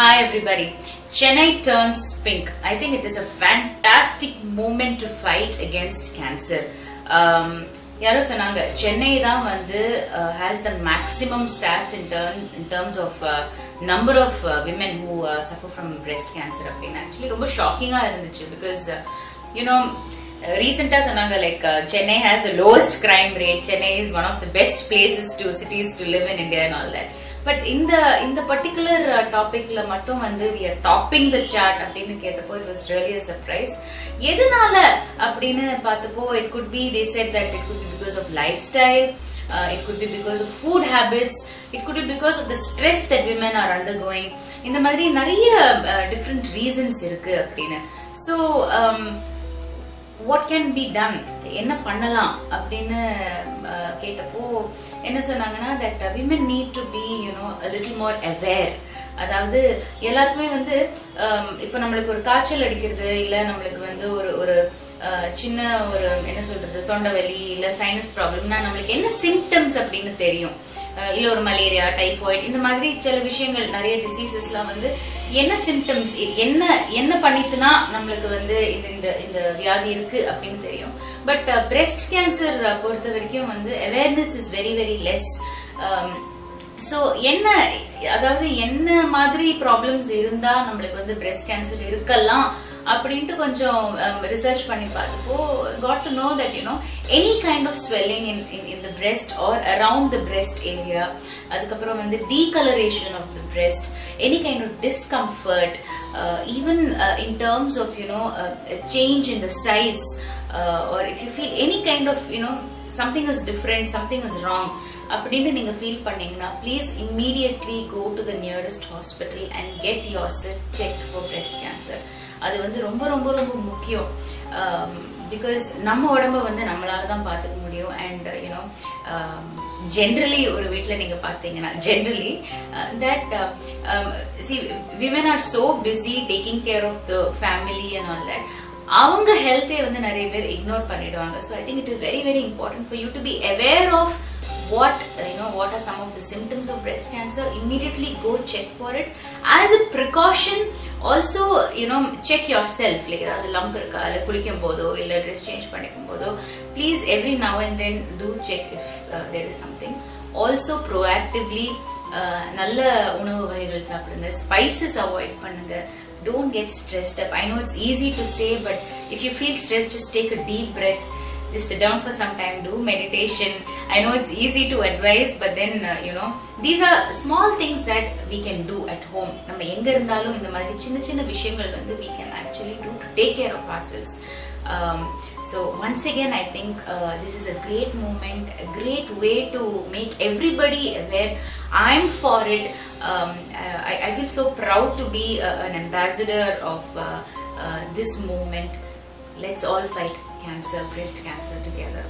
Hi everybody. Chennai turns pink. I think it is a fantastic moment to fight against cancer. Yaro sonanga Chennai da vandu has the maximum stats in terms of number of women who suffer from breast cancer. Actually romba shocking ah irundhuchu because you know recent sonanga like Chennai has the lowest crime rate. Chennai is one of the best cities to live in India and all that. But in the particular topic la mattum vandu we are topping the chart appadinu kettappo it was really a surprise. Edunala appadinu paathapo it could be, they said that it could be because of lifestyle, it could be because of food habits, it could be because of the stress that women are undergoing. Indha madri nariya different reasons irukku appadinu. So what can be done, enna pannalam appadinu kettappo enna sonanga that women need to be a little more aware. அதாவது எல்லாருக்குமே வந்து இப்போ நம்மளுக்கு ஒரு காய்ச்சல் அடிக்கிறது இல்ல நம்மளுக்கு வந்து ஒரு சின்ன ஒரு என்ன சொல்றது தொண்டைவலி இல்ல சைனஸ் ப்ராப்ளம்னா நம்மளுக்கு என்ன சிம்டம்ஸ் அப்படின்னு தெரியும். இல்ல ஒரு மலேரியா, டைஃபாய்டு இந்த மாதிரி சில விஷயங்கள் நிறைய டிசீசஸ்லாம் வந்து என்ன சிம்டம்ஸ் என்ன பண்ணிட்டுனா நம்மளுக்கு வந்து இந்த வியாதி இருக்கு அப்படின்னு தெரியும். பட் பிரெஸ்ட் கேன்சர் பொறுத்த வரைக்கும் வந்து awareness is very very less. So அதாவது என்ன மாதிரி ப்ராப்ளம்ஸ் இருந்தா நம்மளுக்கு வந்து பிரெஸ்ட் கேன்சர் இருக்கலாம் அப்படின்ட்டு கொஞ்சம் ரிசர்ச் பண்ணி பார்த்தப்போ got to know that any kind of swelling in the breast or around the breast area, அதுக்கப்புறம் வந்து decoloration of the breast, any kind of discomfort, even in terms of a change in the size, or if you feel any kind of something is different, something is wrong அப்படின்னு நீங்க feel பண்ணீங்கன்னா please immediately go to the nearest hospital and get yourself checked for breast cancer. அது வந்து ரொம்ப ரொம்ப ரொம்ப முக்கியம். Because நம்ம உடம்ப வந்து நம்மளால தான் பார்த்துக்க முடியும். அண்ட் ஜென்ரலி ஒரு வீட்டுல நீங்க பாத்தீங்கன்னா generally that see women are so busy taking care of the family and all that, அவங்க ஹெல்த்தே வந்து நிறைய பேர் இக்னோர் பண்ணிடுவாங்க. So I think it is very very important for you to be aware of what are some of the symptoms of breast cancer. Immediately go check for it. As a precaution also check yourself, like the lump irukka illa kulikkum bodo illa dress change panikkum bodo, please every now and then do check if there is something. Also proactively nalla unavu vaigal saapidunga, spices avoid pannunga, don't get stressed up. I know it's easy to say, but if you feel stressed, just take a deep breath, just sit down for some time, do meditation. I know it's easy to advise, but then these are small things that we can do at home. நம்ம எங்க இருந்தாலும் இந்த மாதிரி சின்ன சின்ன விஷயங்கள் வந்து we can actually do to take care of ourselves. So once again I think this is a great moment, a great way to make everybody aware. I'm for it. I feel so proud to be an ambassador of this movement. Let's all fight cancer, breast cancer together.